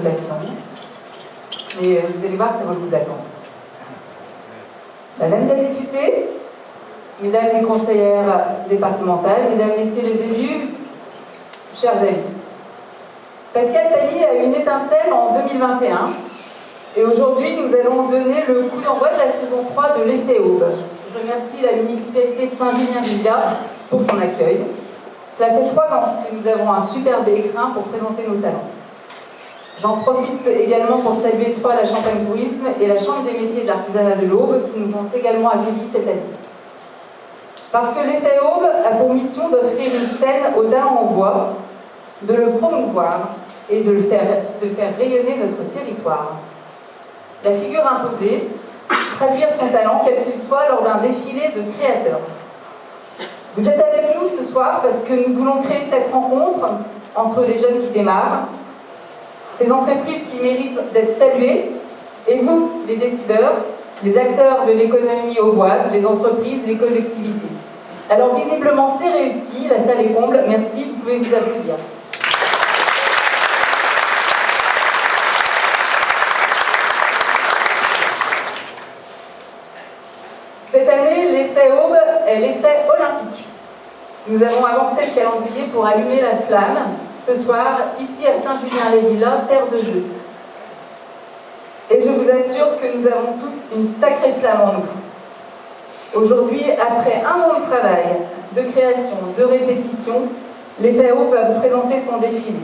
patience. Mais vous allez voir, ça vaut le coup d'attendre. Madame la députée, mesdames les conseillères départementales, mesdames, messieurs les élus, chers amis. Pascal Pagny a eu une étincelle en 2021 et aujourd'hui nous allons donner le coup d'envoi de la saison 3 de l'Effet Aube. Je remercie la municipalité de Saint-Julien-Villa pour son accueil. Cela fait 3 ans que nous avons un superbe écrin pour présenter nos talents. J'en profite également pour saluer la Champagne Tourisme et la Chambre des métiers de l'artisanat de l'Aube qui nous ont également accueillis cette année. Parce que l'Effet Aube a pour mission d'offrir une scène aux talents en bois, de le promouvoir et de faire rayonner notre territoire. La figure imposée, traduire son talent quel qu'il soit lors d'un défilé de créateurs. Vous êtes avec nous ce soir parce que nous voulons créer cette rencontre entre les jeunes qui démarrent, ces entreprises qui méritent d'être saluées, et vous, les décideurs, les acteurs de l'économie auboise, les entreprises, les collectivités. Alors visiblement c'est réussi, la salle est comble, merci, vous pouvez vous applaudir. Cette année, l'Effet Aube est l'effet olympique. Nous avons avancé le calendrier pour allumer la flamme ce soir, ici à Saint-Julien-les-Villas, terre de jeu. Et je vous assure que nous avons tous une sacrée flamme en nous. Aujourd'hui, après un an de travail, de création, de répétition, l'Effet Aube va vous présenter son défilé.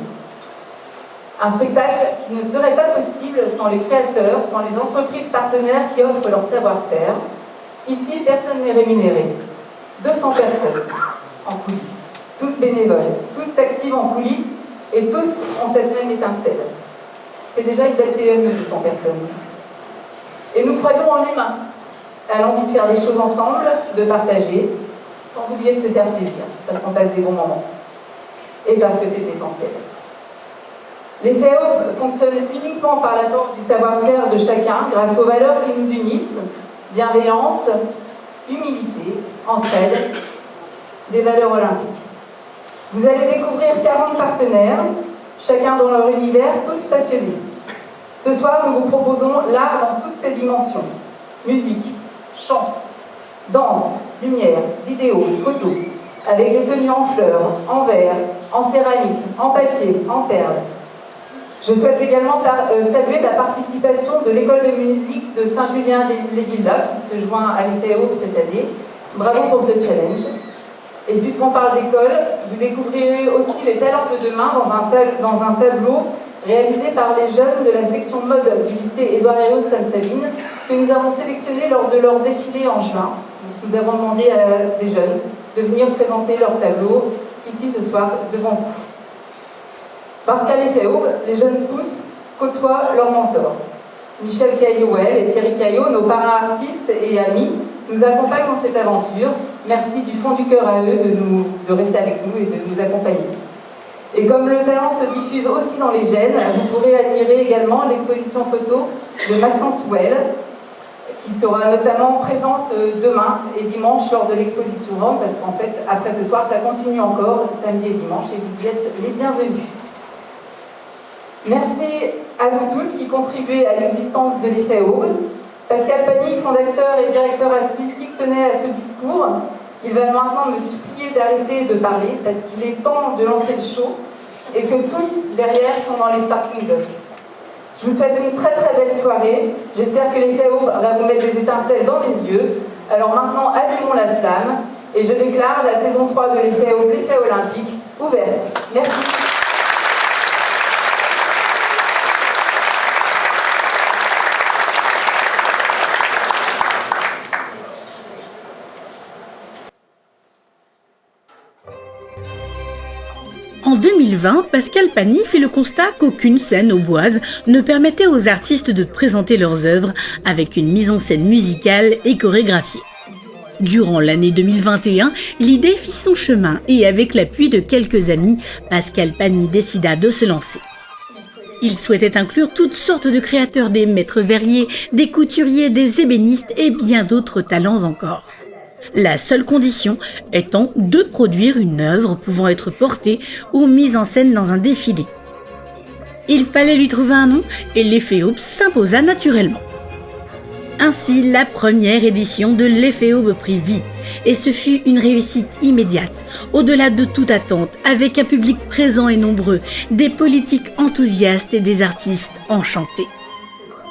Un spectacle qui ne serait pas possible sans les créateurs, sans les entreprises partenaires qui offrent leur savoir-faire. Ici, personne n'est rémunéré. 200 personnes en coulisses, tous bénévoles, tous s'activent en coulisses et tous ont cette même étincelle. C'est déjà une belle PME, 200 personnes. Et nous croyons en l'humain, à l'envie de faire des choses ensemble, de partager, sans oublier de se faire plaisir, parce qu'on passe des bons moments. Et parce que c'est essentiel. L'Effet Aube fonctionne uniquement par l'apport du savoir-faire de chacun, grâce aux valeurs qui nous unissent, bienveillance, humilité, entraide, des valeurs olympiques. Vous allez découvrir 40 partenaires, chacun dans leur univers, tous passionnés. Ce soir, nous vous proposons l'art dans toutes ses dimensions. Musique, chant, danse, lumière, vidéo, photo, avec des tenues en fleurs, en verre, en céramique, en papier, en perles. Je souhaite également saluer la participation de l'école de musique de Saint-Julien-les-Villas qui se joint à l'Effet Aube cette année. Bravo pour ce challenge. Et puisqu'on parle d'école, vous découvrirez aussi les talents de demain dans un tableau réalisé par les jeunes de la section mode du lycée Édouard Herriot de Sainte-Sabine que nous avons sélectionné lors de leur défilé en juin. Nous avons demandé à des jeunes de venir présenter leur tableau ici ce soir devant vous. Parce qu'à l'Effet Aube, les jeunes pousses côtoient leurs mentors. Michel Caillouel et Thierry Caillot, nos parrains artistes et amis, nous accompagnent dans cette aventure. Merci du fond du cœur à eux de rester avec nous et de nous accompagner. Et comme le talent se diffuse aussi dans les gènes, vous pourrez admirer également l'exposition photo de Maxence Well, qui sera notamment présente demain et dimanche lors de l'exposition Rome, parce qu'en fait, après ce soir, ça continue encore, samedi et dimanche, et vous y êtes les bienvenus. Merci à vous tous qui contribuez à l'existence de l'Effet Aube. Pascal Pagny, fondateur et directeur artistique, tenait à ce discours. Il va maintenant me supplier d'arrêter de parler parce qu'il est temps de lancer le show et que tous derrière sont dans les starting blocks. Je vous souhaite une très très belle soirée. J'espère que l'Effet Aube va vous mettre des étincelles dans les yeux. Alors maintenant, allumons la flamme et je déclare la saison 3 de l'Effet Aube, l'Effet olympique, ouverte. Merci. En 2020, Pascal Pagny fait le constat qu'aucune scène auboise ne permettait aux artistes de présenter leurs œuvres avec une mise en scène musicale et chorégraphiée. Durant l'année 2021, l'idée fit son chemin et avec l'appui de quelques amis, Pascal Pagny décida de se lancer. Il souhaitait inclure toutes sortes de créateurs, des maîtres verriers, des couturiers, des ébénistes et bien d'autres talents encore. La seule condition étant de produire une œuvre pouvant être portée ou mise en scène dans un défilé. Il fallait lui trouver un nom et l'effet Aube s'imposa naturellement. Ainsi, la première édition de l'effet Aube prit vie, et ce fut une réussite immédiate, au-delà de toute attente, avec un public présent et nombreux, des politiques enthousiastes et des artistes enchantés.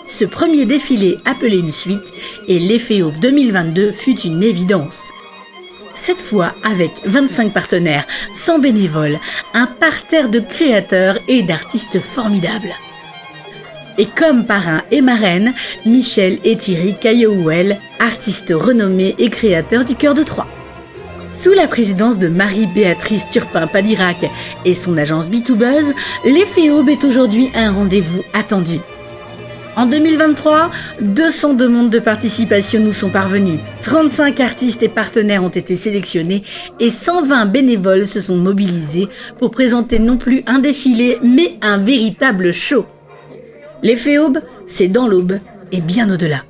Ce premier défilé appelé une suite, et l'effet Aube 2022 fut une évidence. Cette fois avec 25 partenaires, 100 bénévoles, un parterre de créateurs et d'artistes formidables. Et comme parrain et marraine, Michel et Thierry Caillouel, artistes renommés et créateurs du Chœur de Troyes. Sous la présidence de Marie-Béatrice Turpin-Padirac et son agence B2Buzz, l'effet Aube est aujourd'hui un rendez-vous attendu. En 2023, 200 demandes de participation nous sont parvenues, 35 artistes et partenaires ont été sélectionnés et 120 bénévoles se sont mobilisés pour présenter non plus un défilé mais un véritable show. L'effet Aube, c'est dans l'aube et bien au-delà.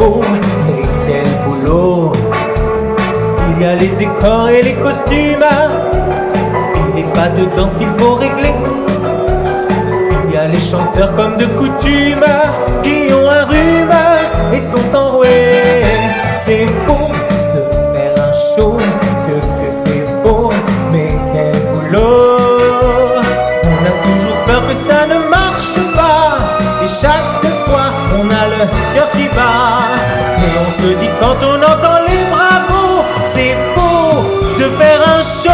beau, mais quel boulot. Il y a les décors et les costumes, et les pas de danse qu'il faut régler. Il y a les chanteurs comme de coutume, qui ont un rhume et sont enroués. C'est beau de faire un show, que c'est beau, mais quel boulot. On a toujours peur que ça ne marche pas, et chaque fois on a le cœur qui bat. Mais on se dit quand on entend les bravos, c'est beau de faire un show.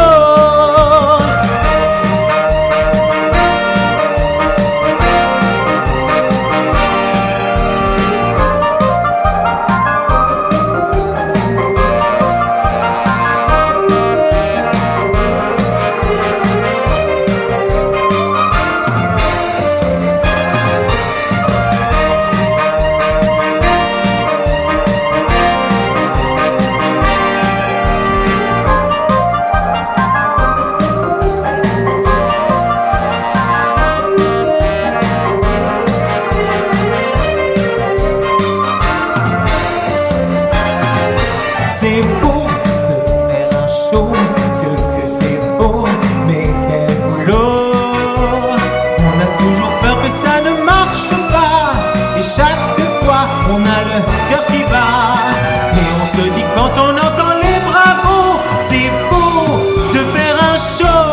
C'est beau de faire un show, que c'est beau, mais quel boulot. On a toujours peur que ça ne marche pas, et chaque fois on a le cœur qui bat. Mais on se dit quand on entend les bravos, c'est beau de faire un show.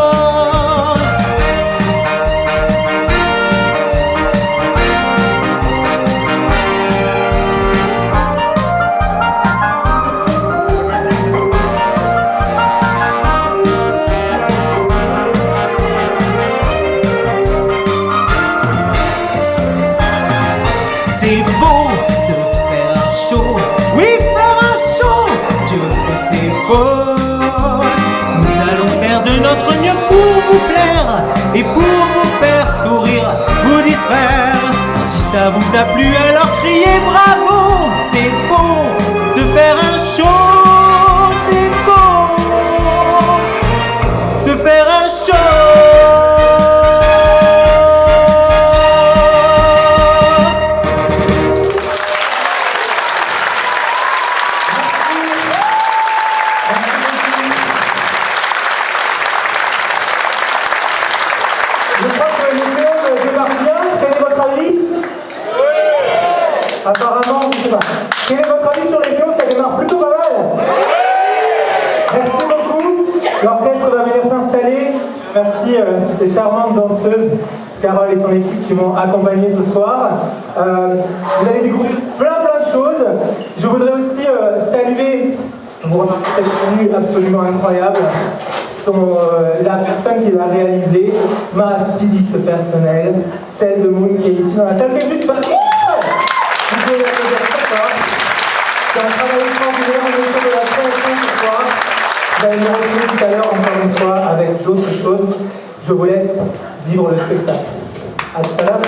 C'est beau de faire un show, oui faire un show, Dieu que c'est beau. Nous allons faire de notre mieux pour vous plaire, et pour vous faire sourire, vous distraire. Si ça vous a plu alors criez bravo. C'est beau de faire un show, c'est beau de faire un show. Je crois que l'Éthéon démarre bien. Quel est votre avis? Apparemment, je ne sais pas. Quel est votre avis sur l'Éthéon? Ça démarre plutôt pas mal. Merci beaucoup. L'orchestre va venir s'installer. Je remercie ces charmantes danseuses, Carole et son équipe, qui m'ont accompagné ce soir. Vous allez découvrir plein de choses. Je voudrais aussi saluer, vous remarquez cette tenue absolument incroyable, la personne qui l'a réalisée, ma styliste personnelle, Stella de Moon, qui est ici dans la salle. Qui est venue de Paris. Vous pouvez l'applaudir très fort. C'est un travail extraordinaire, on est sur de la création ce soir. Vous allez me retrouver tout à l'heure encore une fois avec d'autres choses. Je vous laisse vivre le spectacle. À tout à l'heure.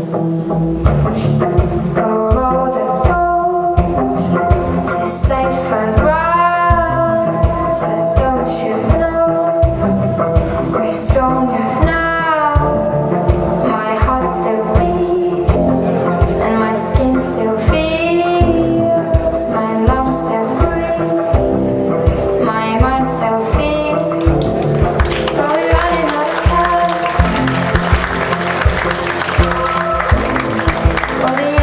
Go row the boat to safer ground. But don't you know we're stronger now? My heart still beats and my skin still feels. My lungs still breathe. My mind still feels. But we're running out of time. Well, the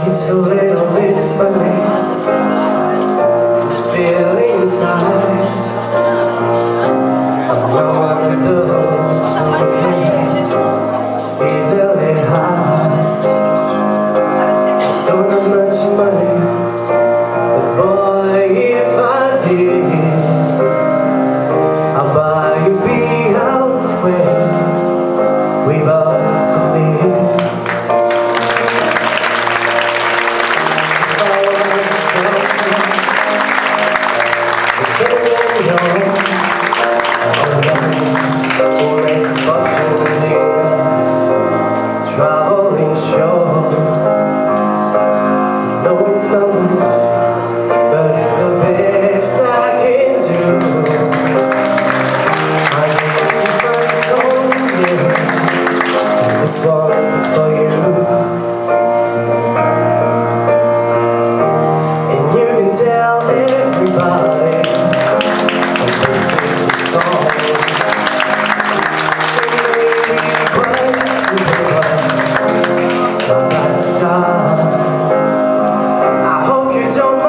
It's a little bit funny, this feeling inside. I'm not one of those who can easily hide. Don't have much money, but boy, if I did, I'll buy a big house where we both could live. Traveling show, no it's not much, but it's the best I can do. I can't teach my soul, yeah. This one's for you. And you can tell everybody that this is a song. It may be quite simple, but that's time. I hope you don't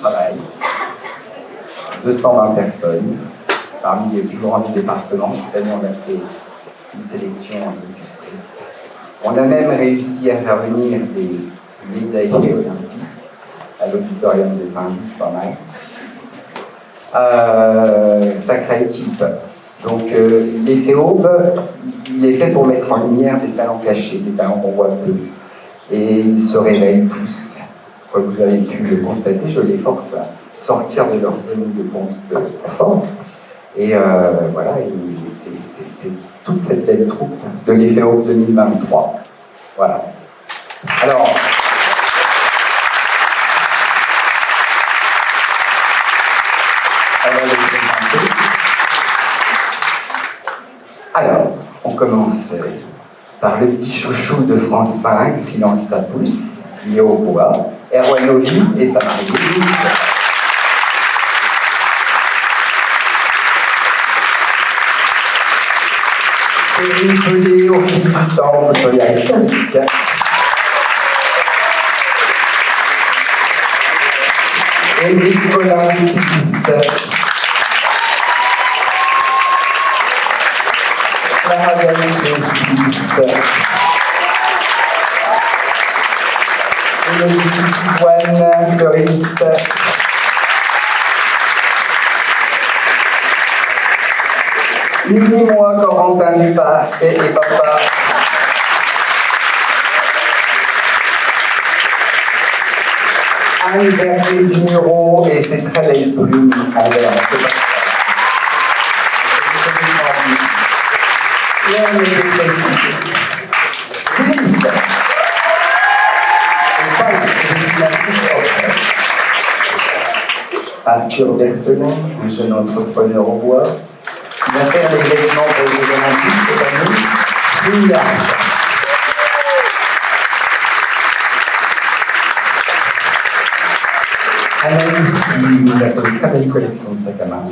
travail, 220 personnes, parmi les plus grands du département. Cette année, on a fait une sélection un peu plus stricte. On a même réussi à faire venir des médaillés olympiques à l'auditorium de Saint-Just, c'est pas mal. Sacrée équipe. Donc l'effet Aube, il est fait pour mettre en lumière des talents cachés, des talents qu'on voit peu. Et ils se révèlent tous. Comme vous avez pu le constater, je les force à sortir de leur zone de confort. Et voilà, c'est toute cette belle troupe de l'effet Aube 2023. Voilà. Alors, on va les présenter. Alors, on commence par le petit chouchou de France 5, Silence ça pousse, il est au bois, Erwan Novy et sa mariée. Céline Pelé au fil du temps, couturière historique. Et Nicolas, styliste. Clara Galtier, styliste. Élodie Tivoine, fleuriste. Mini-moi, Corentin Duparc et papa. Anne Berger du Muro et ses très belles plumes en l'air. Plein et dépressif. Styliste. Et pas la Arthur Berthelin, un jeune entrepreneur au bois, qui va faire les vêtements pour les Jeux Olympiques cette année. Stringa. Anaïs qui nous a fait une très belle collection de sacs à main.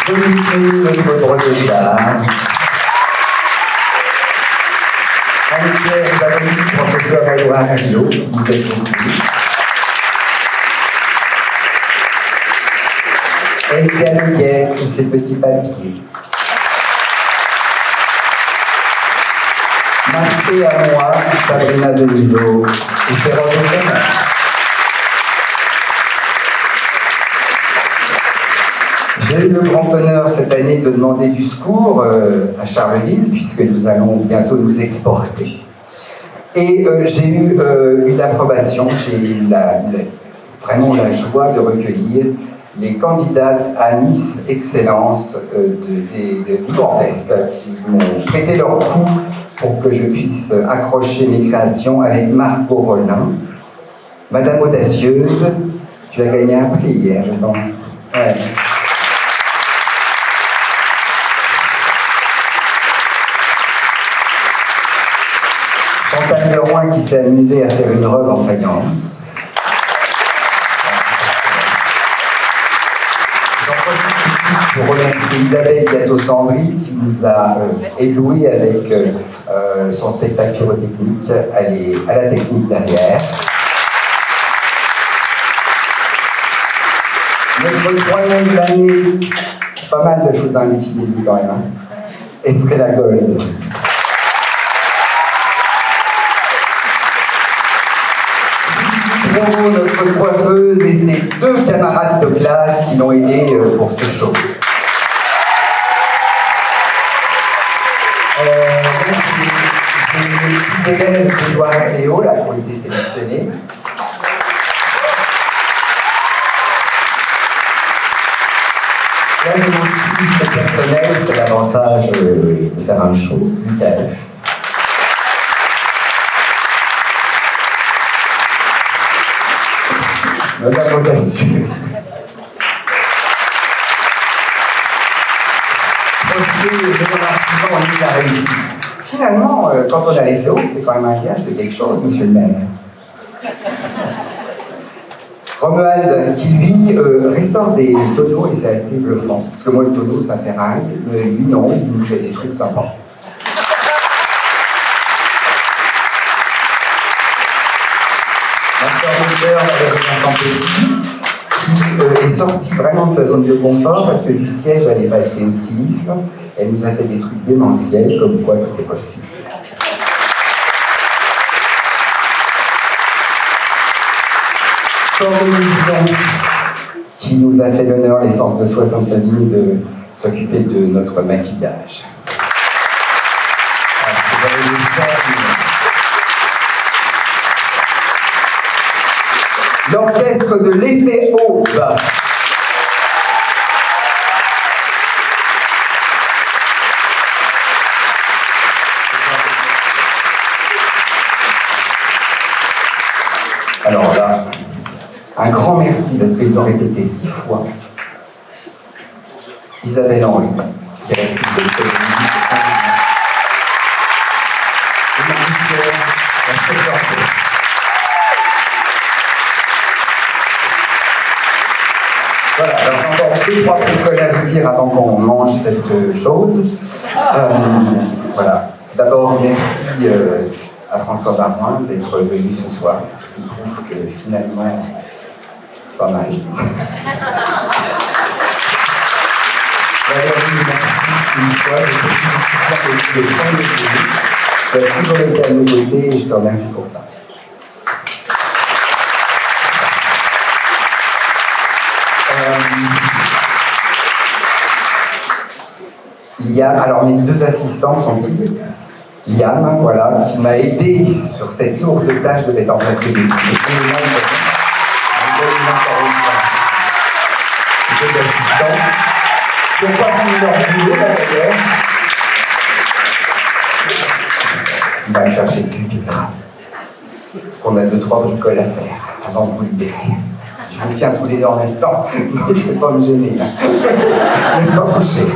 Dominique, notre brevet d'art. Anne-Claire Zavoli, professeur Édouard Rio, qui nous aide beaucoup. Elga Leguet et ses petits papiers. Marqué à moi, Sabrina Deniso et Ferrand Autrement. J'ai eu le grand honneur cette année de demander du secours à Charleville, puisque nous allons bientôt nous exporter. Et j'ai eu une approbation, j'ai eu vraiment la joie de recueillir les candidates à Miss Excellence du Grand Est, qui m'ont prêté leur coup pour que je puisse accrocher mes créations avec Margot Rollin. Madame Audacieuse, tu as gagné un prix hier, je pense. Ouais. Chantal Leroy qui s'est amusée à faire une robe en faïence. J'en profite pour remercier Isabelle Gâteau-Sandry qui nous a éblouis avec son spectacle pyrotechnique à la technique derrière. Notre troisième de l'année, pas mal de choses dans les défilés quand même. Hein. Estrella Gold. Bravo, notre coiffeuse et ses deux camarades de classe qui l'ont aidé pour ce show. J'ai les petits élèves d'Édouard Hervéo là, qui ont été sélectionnés. Là, j'ai mon styliste personnel, c'est l'avantage de faire un show, l'UKF. Madame Audacieuse. Il a réussi. Finalement, quand on a les féos, c'est quand même un gage de quelque chose, monsieur le maire. Romuald, qui lui restaure des tonneaux et c'est assez bluffant. Parce que moi, le tonneau, ça fait ringue, mais lui, non, il nous fait des trucs sympas. Valérie Vincent Petit, qui est sortie vraiment de sa zone de confort parce que du siège, elle est passée au stylisme. Elle nous a fait des trucs démentiels, comme quoi tout est possible. Corinne Blanc, qui nous a fait l'honneur, l'essence de 65 lignes, de s'occuper de notre maquillage. L'orchestre de l'effet Aube. Alors là, un grand merci parce qu'ils ont répété 6 fois. Isabelle Henry, qui est la fille de l'école de musique de Saint-Denis. Et Marie-Pierre, la chef d'orchestre. Voilà, alors j'ai encore 2-3 bricoles à vous dire avant qu'on mange cette chose. Voilà. D'abord, merci à François Barouin d'être venu ce soir, parce qu'il trouve que finalement, c'est pas mal. Valérie, merci une fois, je sais que tu es fan de jeu. Tu as toujours été à nos côtés et je te remercie pour ça. Il y a, alors mes 2 assistants sont-ils? Liam, voilà, qui m'a aidé sur cette lourde tâche de mettre en place le défi. C'était assistants qui n'ont pas fini leur boulot, là, d'ailleurs. Il va me chercher le pupitre. Parce qu'on a 2-3 bricoles à faire avant de vous libérer. Je vous tiens tous les deux en même temps, donc je ne vais pas me gêner. Même pas coucher.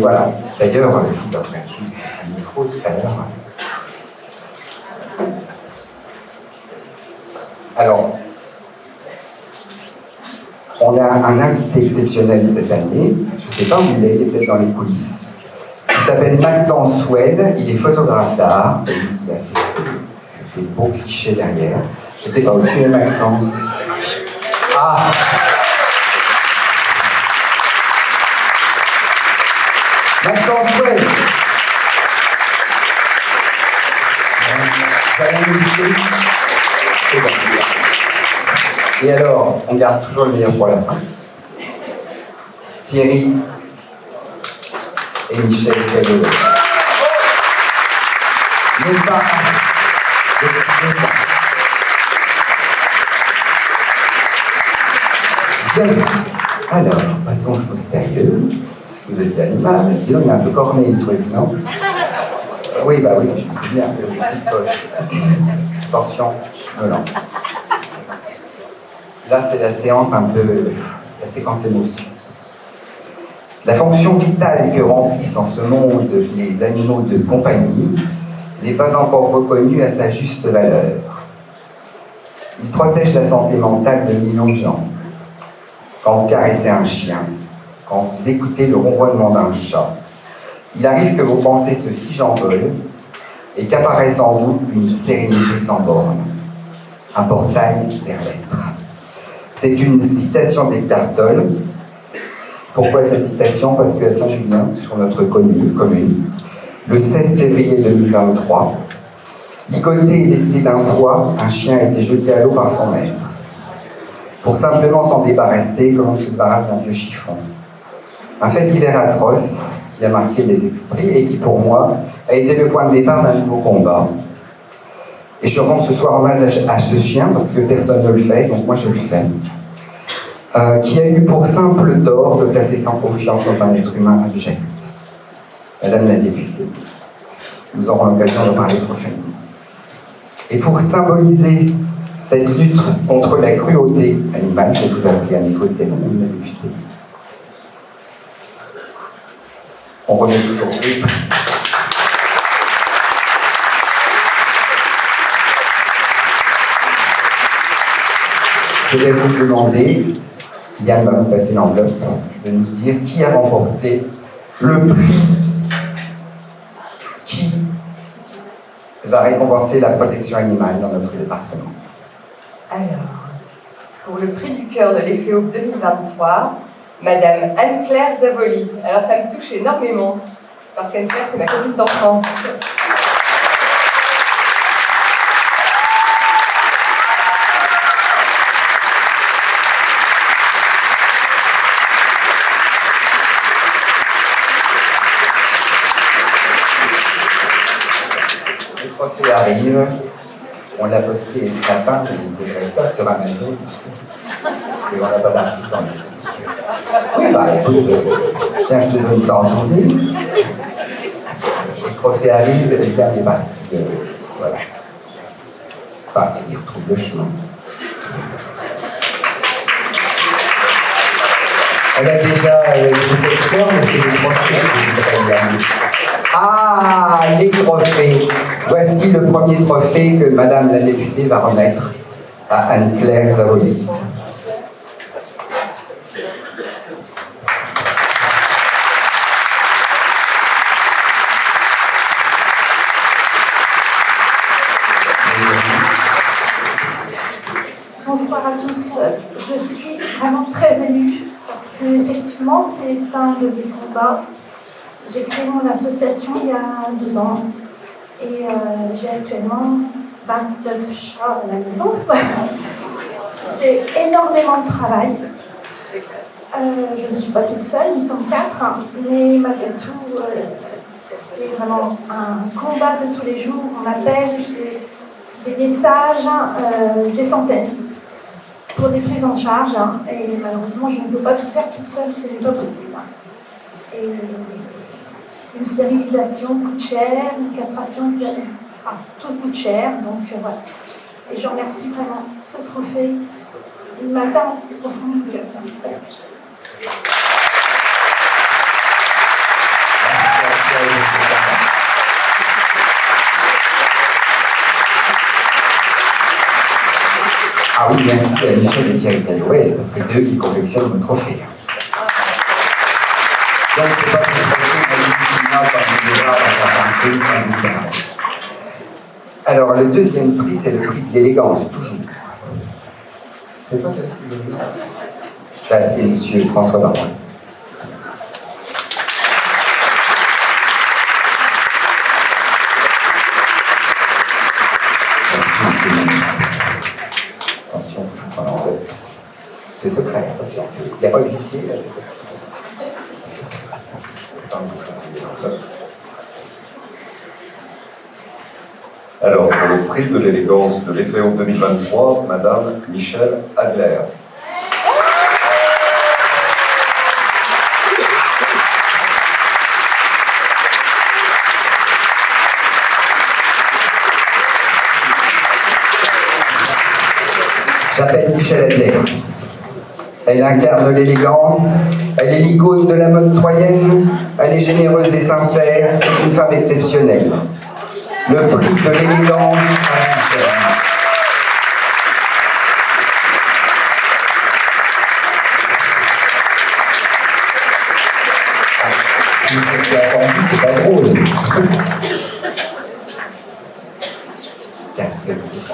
Voilà. D'ailleurs, je vous donnerai un micro tout à l'heure. Alors, on a un invité exceptionnel cette année. Je ne sais pas où il est peut-être dans les coulisses. Il s'appelle Maxence Well, il est photographe d'art, c'est lui qui a fait ces beaux clichés derrière. Je ne sais pas où tu es, Maxence. Ah! Maxence Well! Vous allez m'inviter? C'est bon. Et alors, on garde toujours le meilleur pour la fin. Thierry et Michel Caillot. Nos parents depuis 2 ans. Bien. Alors, passons aux choses sérieuses. Vous êtes bien aimable. Dis donc, il est un peu corné le truc, non? Oui, bah oui, je me sais bien, des petites poches. Attention, je me lance. Là, c'est la séance un peu... la séquence émotion. La fonction vitale que remplissent en ce monde les animaux de compagnie n'est pas encore reconnue à sa juste valeur. Ils protègent la santé mentale de millions de gens. Quand vous caressez un chien, quand vous écoutez le ronronnement d'un chat, il arrive que vos pensées se figent en vol et qu'apparaisse en vous une sérénité sans borne, un portail vers l'être. C'est une citation d'Hector Tolle. Pourquoi cette citation? Parce qu'à Saint-Julien, sur notre commune, le 16 février 2023, ligoté et lesté d'un poids, un chien a été jeté à l'eau par son maître. Pour simplement s'en débarrasser, comme on se débarrasse d'un vieux chiffon. Un fait divers atroce qui a marqué les esprits et qui, pour moi, a été le point de départ d'un nouveau combat. Et je rends ce soir hommage à ce chien, parce que personne ne le fait, donc moi je le fais. Qui a eu pour simple tort de placer sans confiance dans un être humain abject. Madame la députée, nous aurons l'occasion de parler prochainement. Et pour symboliser cette lutte contre la cruauté animale, je vais vous appeler à mes côtés, Madame la députée. On remet toujours les prix. Je vais vous demander, Yann va vous passer l'enveloppe, de nous dire qui a remporté le prix qui va récompenser la protection animale dans notre département. Alors, pour le prix du cœur de l'EFEAUB 2023, Madame Anne-Claire Zavoli. Alors ça me touche énormément, parce qu'Anne-Claire c'est ma copine d'enfance. Le trophée arrive, on l'a posté ce matin, mais il devrait être là sur Amazon, tu sais, parce qu'on n'a pas d'artisan ici. Oui, bah écoute, tiens, je te donne ça en souvenir. Le trophée arrive, et le gars est parti. Voilà. Enfin, s'il retrouve le chemin. On a déjà beaucoup de fleurs, mais c'est les trophées que je voudrais gagner. Ah, les trophées. Voici le premier trophée que Madame la députée va remettre à Anne-Claire Zavoli. Bonsoir à tous. Je suis vraiment très émue parce que effectivement c'est un de mes combats. J'ai créé mon association il y a 2 ans et j'ai actuellement 29 chats à la maison. C'est énormément de travail. Je ne suis pas toute seule, nous sommes 4, mais malgré tout, C'est vraiment un combat de tous les jours. On m'appelle, j'ai des messages, des centaines, pour des prises en charge. Et malheureusement, je ne peux pas tout faire toute seule, ce n'est pas possible. Et une stérilisation coûte cher, une castration, enfin, tout coûte cher. Donc voilà. Et je remercie vraiment ce trophée. Il m'atteint au fond du cœur. Merci Pascal. Ah oui, merci à Michel et Thierry Calloway, parce que c'est eux qui confectionnent le trophée. Donc c'est pas le trophée du chinois comme on verra dans certains trucs quand je vous parle. Alors le deuxième prix, c'est le prix de l'élégance, toujours. C'est toi qui as le prix de l'élégance? J'ai appelé monsieur François Baroin. Merci monsieur le ministre. Attention, il faut qu'on enlève. C'est secret, attention. Il n'y a pas d'huissier, là, c'est secret. Alors, pour le prix de l'élégance de l'EFEO 2023, Madame Michel Adler. J'appelle Michel Adler. Elle incarne l'élégance, elle est l'icône de la mode troyenne, elle est généreuse et sincère, c'est une femme exceptionnelle. Le prix de l'élégance à Michel. Si vous êtes attendu, c'est pas drôle. Tiens, c'est ça.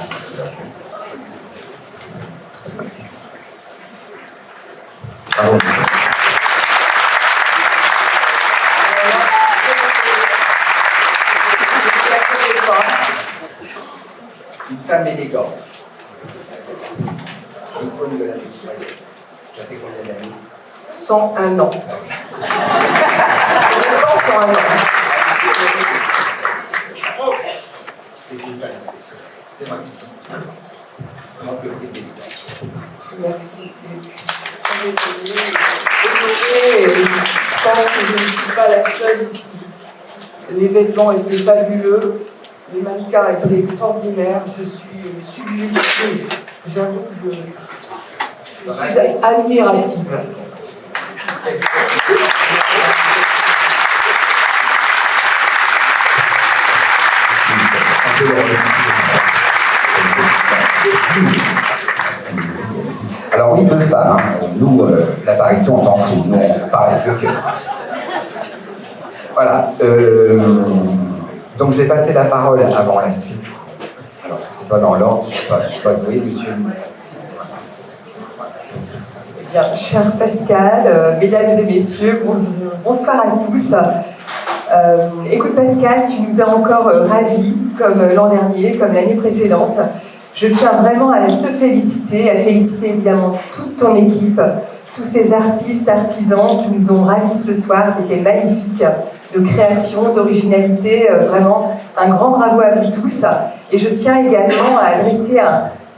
Bravo. Une femme élégante. L'icône de la vie. Ça fait combien d'années? 101 ans. 101 ans. C'est une femme. C'est merci. Merci. Donc le prix de l'élégance. Merci. Je pense que je ne suis pas la seule ici. Les vêtements étaient fabuleux, les mannequins étaient extraordinaires, je suis subjuguée. J'avoue que je suis admirative. Alors oui, deux femmes, hein. Nous, la parité, on s'en fout, nous on parle avec le cœur. Voilà, donc je vais passer la parole avant la suite. Alors je ne sais pas dans l'ordre, je ne suis pas doué, monsieur. Eh bien, cher Pascal, mesdames et messieurs, bonsoir à tous. Écoute Pascal, tu nous as encore ravis, comme l'an dernier, comme l'année précédente. Je tiens vraiment à te féliciter, à féliciter évidemment toute ton équipe, tous ces artistes, artisans qui nous ont ravis ce soir. C'était magnifique, de création, d'originalité, vraiment un grand bravo à vous tous. Et je tiens également à adresser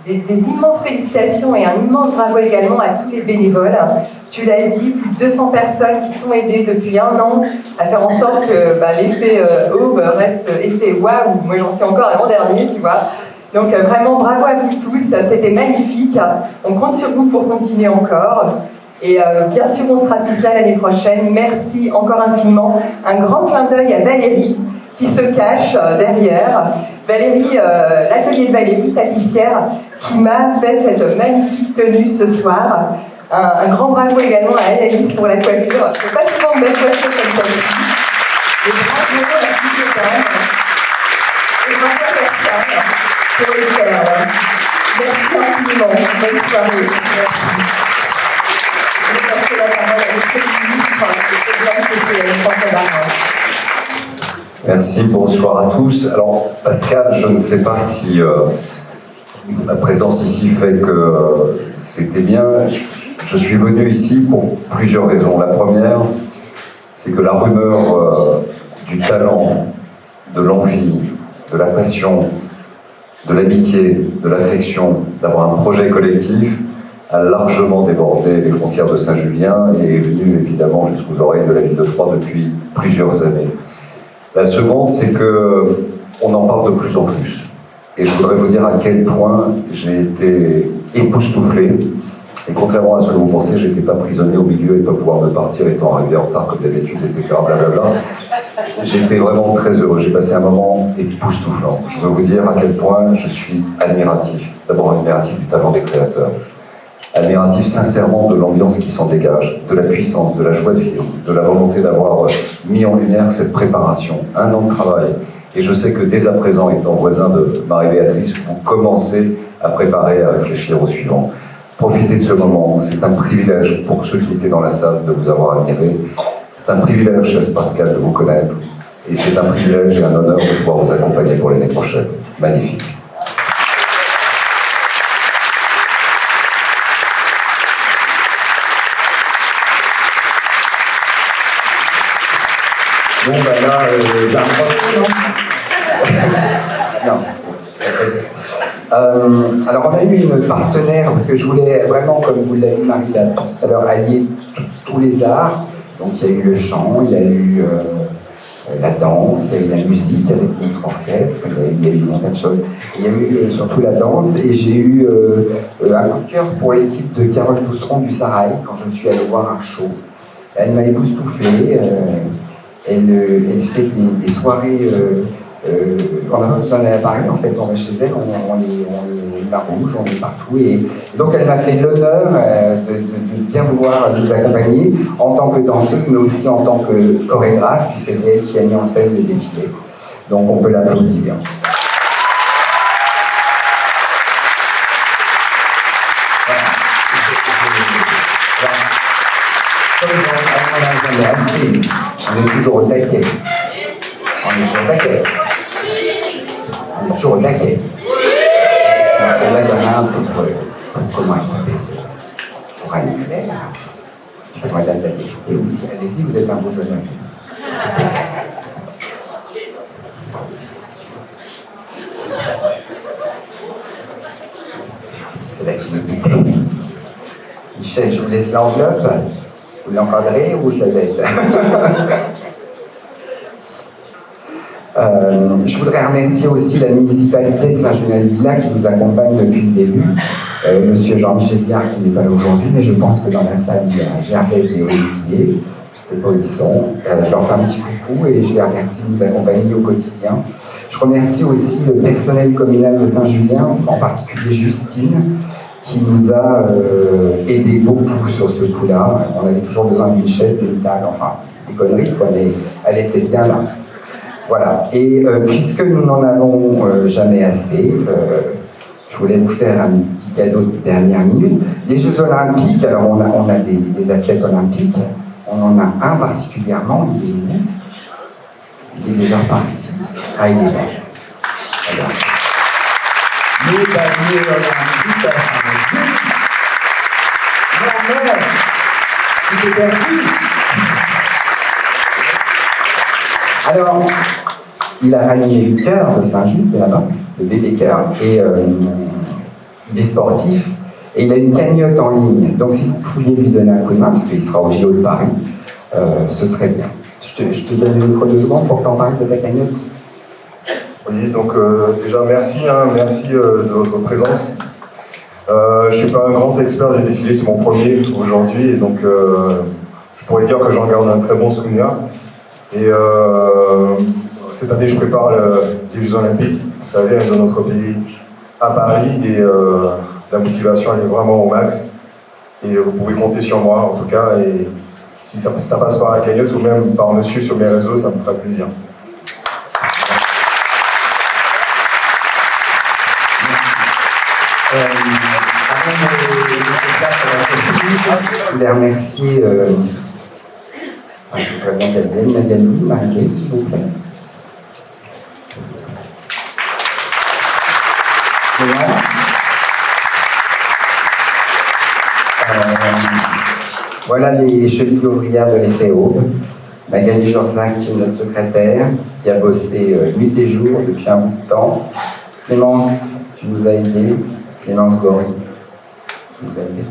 des immenses félicitations et un immense bravo également à tous les bénévoles. Tu l'as dit, plus de 200 personnes qui t'ont aidé depuis 1 an à faire en sorte que l'effet Aube reste effet waouh. Moi j'en suis encore à l'an dernier, tu vois. Donc vraiment bravo à vous tous, c'était magnifique. On compte sur vous pour continuer encore. Et bien sûr, on sera tous là l'année prochaine. Merci encore infiniment. Un grand clin d'œil à Valérie qui se cache derrière. Valérie, l'atelier de Valérie, tapissière, qui m'a fait cette magnifique tenue ce soir. Un grand bravo également à Anaïs pour la coiffure. Je ne fais pas souvent de belles coiffures comme celle-ci. Et bravo à la petite école. Et bravo à Pascal pour les perles. Merci infiniment. Bonne soirée. Merci. Je vais passer la parole à monsieur le ministre, François Baroin. Merci, bonsoir à tous. Alors, Pascal, je ne sais pas si ma présence ici fait que c'était bien. Je suis venu ici pour plusieurs raisons. La première, c'est que la rumeur du talent, de l'envie, de la passion, de l'amitié, de l'affection, d'avoir un projet collectif, a largement débordé les frontières de Saint-Julien et est venu évidemment jusqu'aux oreilles de la ville de Troyes depuis plusieurs années. La seconde, c'est que on en parle de plus en plus. Et je voudrais vous dire à quel point j'ai été époustouflé. Et contrairement à ce que vous pensez, je n'étais pas prisonnier au milieu et pas pouvoir me partir étant arrivé en retard comme d'habitude, etc. Blablabla. J'étais vraiment très heureux. J'ai passé un moment époustouflant. Je veux vous dire à quel point je suis admiratif. D'abord admiratif du talent des créateurs. Admiratif sincèrement de l'ambiance qui s'en dégage, de la puissance, de la joie de vivre, de la volonté d'avoir mis en lumière cette préparation, un an de travail. Et je sais que dès à présent, étant voisin de Marie-Béatrice, vous commencez à préparer, à réfléchir au suivant. Profitez de ce moment, c'est un privilège pour ceux qui étaient dans la salle de vous avoir admiré. C'est un privilège, cher Pascal, de vous connaître. Et c'est un privilège et un honneur de pouvoir vous accompagner pour l'année prochaine. Magnifique. Bon, ben là, j'ai un profil, non? Non. Alors, on a eu une partenaire, parce que je voulais vraiment, comme vous l'a dit Marie-Béatrice tout à l'heure, allier tous les arts. Donc, il y a eu le chant, il y a eu la danse, il y a eu la musique avec notre orchestre, il y a eu un tas de choses. Il y a eu surtout la danse, et j'ai eu un coup de cœur pour l'équipe de Carole Pousseron du Sarail, quand je suis allé voir un show. Elle m'a époustouflé. Elle fait des soirées, on n'a pas besoin d'aller à Paris, en fait, on va chez elle, on la rouge, on est partout. Et donc elle m'a fait l'honneur de bien vouloir nous accompagner en tant que danseuse, mais aussi en tant que chorégraphe, puisque c'est elle qui a mis en scène le défilé. Donc on peut l'applaudir. On est toujours au taquet. On est toujours au taquet. On est toujours au taquet. On va donner un pour comment elle s'appelle. Pour Anne-Claire. Madame la députée, oui. Allez-y, vous êtes un beau jeune homme. C'est la timidité. Michel, je vous laisse l'enveloppe. Vous l'encadrez ou je la jette? Je voudrais remercier aussi la municipalité de Saint-Julien-les-Villas qui nous accompagne depuis le début. Monsieur Jean-Michel Biard qui n'est pas là aujourd'hui, mais je pense que dans la salle il y a Gervaise et Olivier. Je ne sais pas où ils sont. Je leur fais un petit coucou et je les remercie de nous accompagner au quotidien. Je remercie aussi le personnel communal de Saint-Julien, en particulier Justine, qui nous a aidé beaucoup sur ce coup-là. On avait toujours besoin d'une chaise, d'une table, enfin, des conneries, quoi, mais elle était bien là. Voilà. Et puisque nous n'en avons jamais assez, je voulais vous faire un petit cadeau de dernière minute. Les Jeux Olympiques, alors on a des athlètes olympiques, on en a un particulièrement, il est où? Il est déjà reparti. Ah, il est là. Voilà. Médaillé olympique à Saint-Julien. Non, merde, tu t'es perdu. Alors, il a ranié le cœur de Saint-Just, là-bas, le bébé cœur, et il est sportif, et il a une cagnotte en ligne. Donc, si vous pouviez lui donner un coup de main, parce qu'il sera au JO de Paris, ce serait bien. Je te donne le micro 2 secondes pour que t'en parles de ta cagnotte. Oui, donc déjà merci de votre présence. Je ne suis pas un grand expert des défilés, c'est mon premier aujourd'hui, et donc je pourrais dire que j'en garde un très bon souvenir. Et cette année, je prépare les Jeux Olympiques, vous savez, dans notre pays, à Paris, et la motivation elle est vraiment au max. Et vous pouvez compter sur moi, en tout cas, et si ça passe par la cagnotte ou même par monsieur sur mes réseaux, ça me fera plaisir. Je voulais remercier, je voudrais bien qu'elle vienne, Magali, Marie, s'il vous plaît. Voilà les chevilles ouvrières de l'effet Aube. Magali Jorzac, qui est notre secrétaire, qui a bossé nuit et jour depuis un bout de temps. Clémence, tu nous as aidés. Clémence Gory, tu nous as aidés.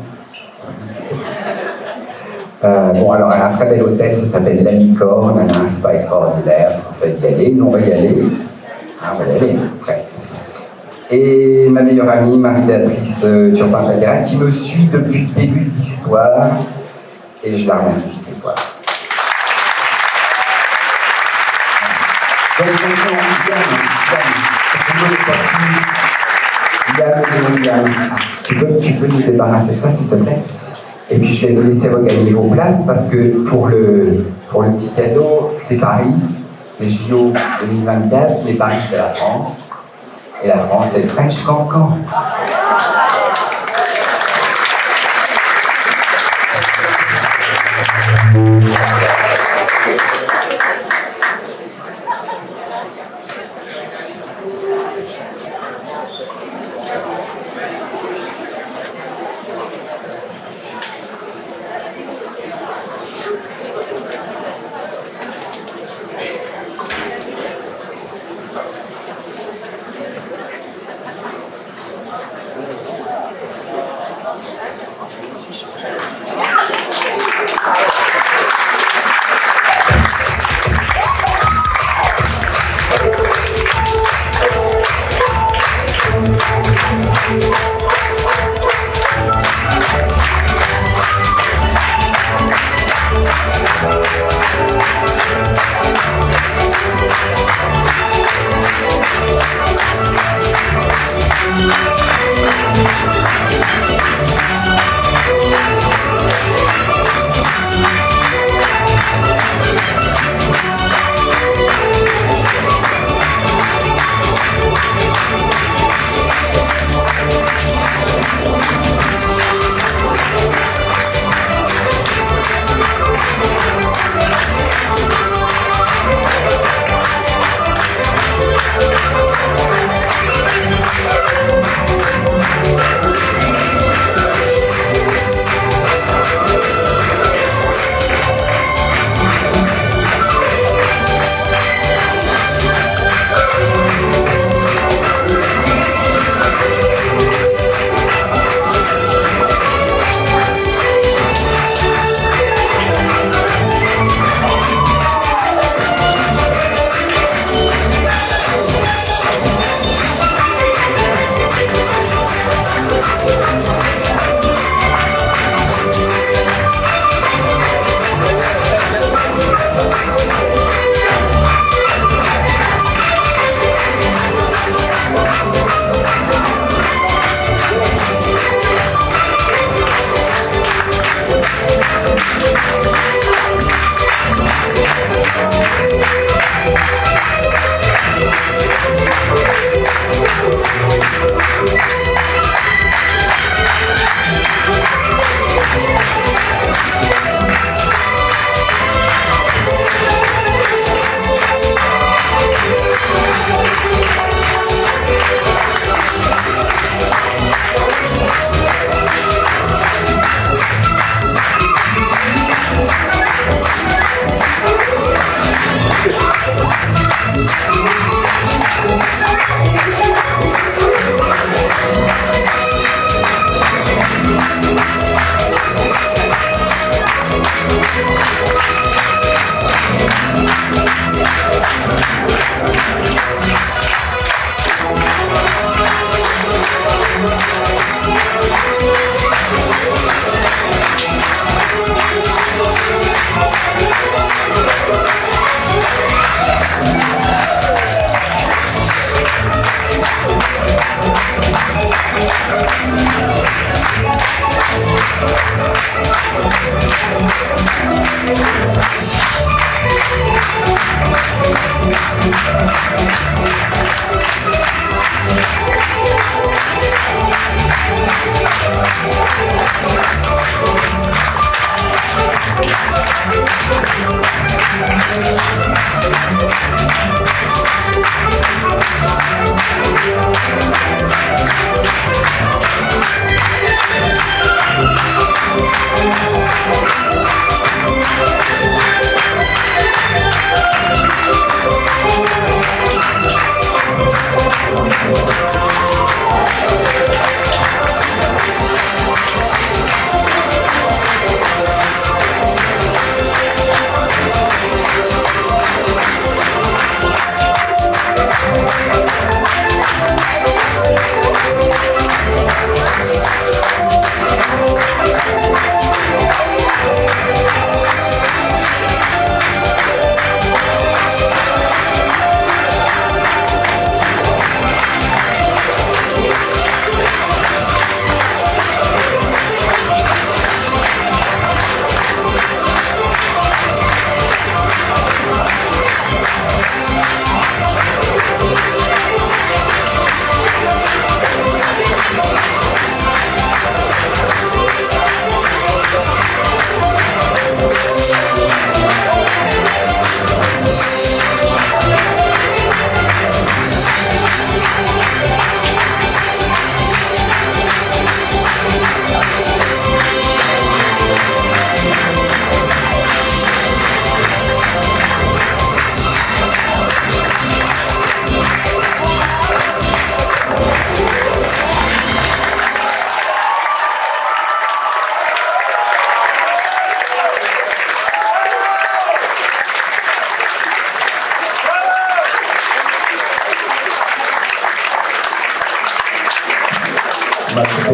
Bon, alors, elle a un très bel hôtel, ça s'appelle La Licorne, elle a un spa extraordinaire, je vous conseille d'y aller. Nous, on va y aller. Ah, on va y aller, après. Et ma meilleure amie, Marie-Béatrice Turpin-Pagara, qui me suit depuis le début de l'histoire, et je la remercie ce soir. Tu peux nous débarrasser de ça, s'il te plaît. Et puis je vais vous laisser regagner vos places parce que pour le petit cadeau, c'est Paris, les JO 2024, mais Paris c'est la France. Et la France c'est le French Cancan.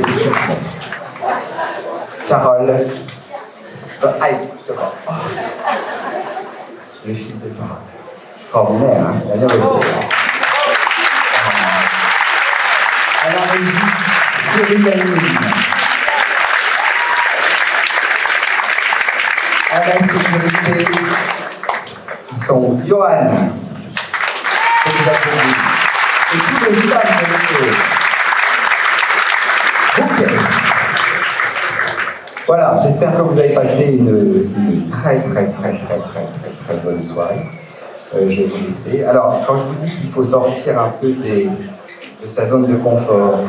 félicite. Carole. Aïe, c'est bon. Oh. Le fils de Carole. Extraordinaire, hein? La bien restée. À la régie, Cyril Hanoun. À la sécurité, ils sont Johan. Que vous applaudissez. Et tous les femmes de l'équipe. Ok. Voilà, j'espère que vous avez passé une très bonne soirée. Je vais vous laisser. Alors, quand je vous dis qu'il faut sortir un peu de sa zone de confort,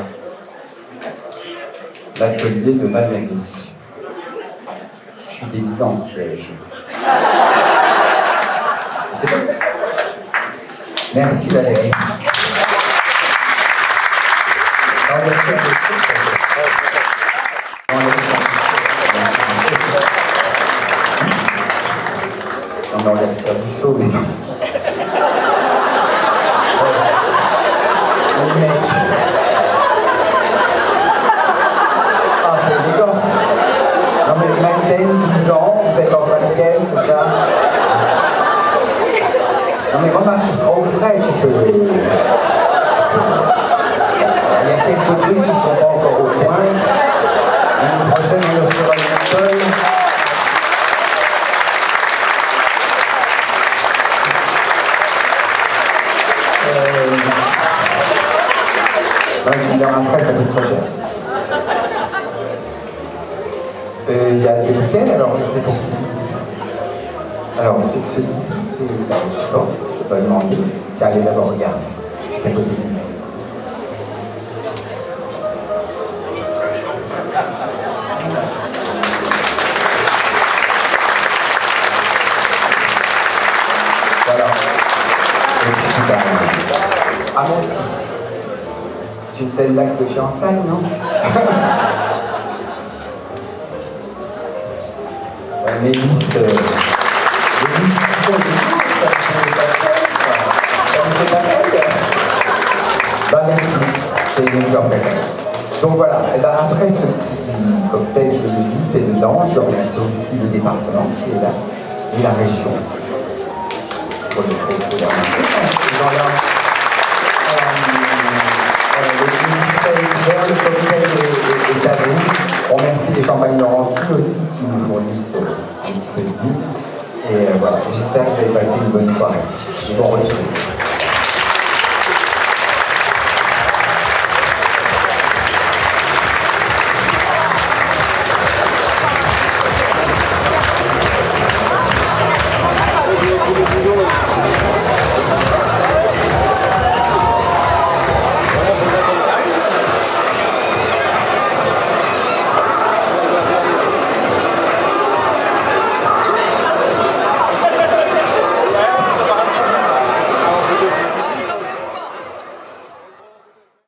l'atelier de Valérie. Je suis déguisé en siège. C'est bon. Merci Valérie. On les retire du seau, les enfants. Les mecs. Ah, c'est élégant. Non mais Maïden, 12 ans, vous êtes en 5e, c'est ça? Non mais remarque, il sera au frais, tu peux les... Il y a quelques trucs qui ne sont pas encore au point. L'année prochaine, on le fera une école. Tu me diras après, ça coûte trop cher. Il y a des bouquets, alors c'est pour qui? Alors, c'est que celui-ci, c'est... je peux pas demander. Tiens, allez d'abord, regarde. Je suis à côté du mec. Voilà. Et puis, ah, moi aussi. C'est une telle acte de fiançailles, non? Mélisse, ça me fait pas mal. Bah merci, c'est une fleur préférée. Donc voilà, et ben après ce petit cocktail de musique et de danse, je remercie aussi le département qui est là et la région. Pour le fait de la ces gens-là. Le cocktail est à vous. On remercie les Champagnes Laurentides aussi qui nous fournissent un petit peu de but. Et voilà, j'espère que vous avez passé une bonne soirée. Et bon retour.